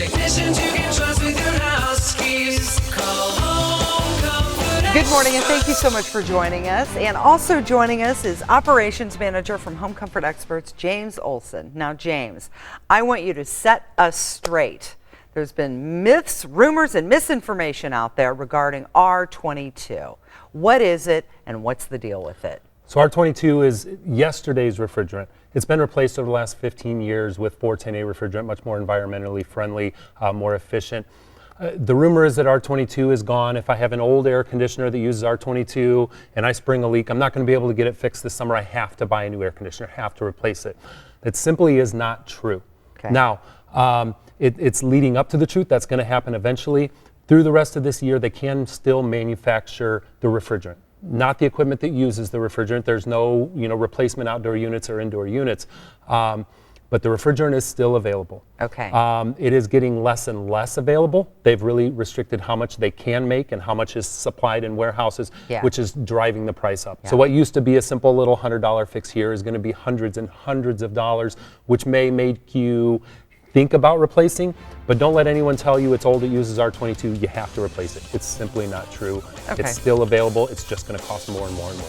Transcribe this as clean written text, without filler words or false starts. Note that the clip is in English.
Technicians you can trust with your house keys. Call Home Comfort. Good morning, and thank you so much for joining us. And also joining us is Operations Manager from Home Comfort Experts, James Olesen. Now, James, I want you to set us straight. There's been myths, rumors, and misinformation out there regarding R22. What is it, and what's the deal with it? So R22 is yesterday's refrigerant. It's been replaced over the last 15 years with 410A refrigerant, much more environmentally friendly, more efficient. The rumor is that R22 is gone. If I have an old air conditioner that uses R22 and I spring a leak, I'm not going to be able to get it fixed this summer. I have to buy a new air conditioner, have to replace it. That simply is not true. Okay. Now, it's leading up to the truth. That's going to happen eventually. Through the rest of this year, they can still manufacture the refrigerant. Not the equipment that uses the refrigerant. There's no, replacement outdoor units or indoor units. But the refrigerant is still available. Okay. It is getting less and less available. They've really restricted how much they can make and how much is supplied in warehouses, which is driving the price up. Yeah. So what used to be a simple little $100 fix here is going to be hundreds and hundreds of dollars, which may make you think about replacing, but don't let anyone tell you it's old, it uses R22, you have to replace it. It's simply not true. Okay. It's still available, it's just going to cost more and more and more.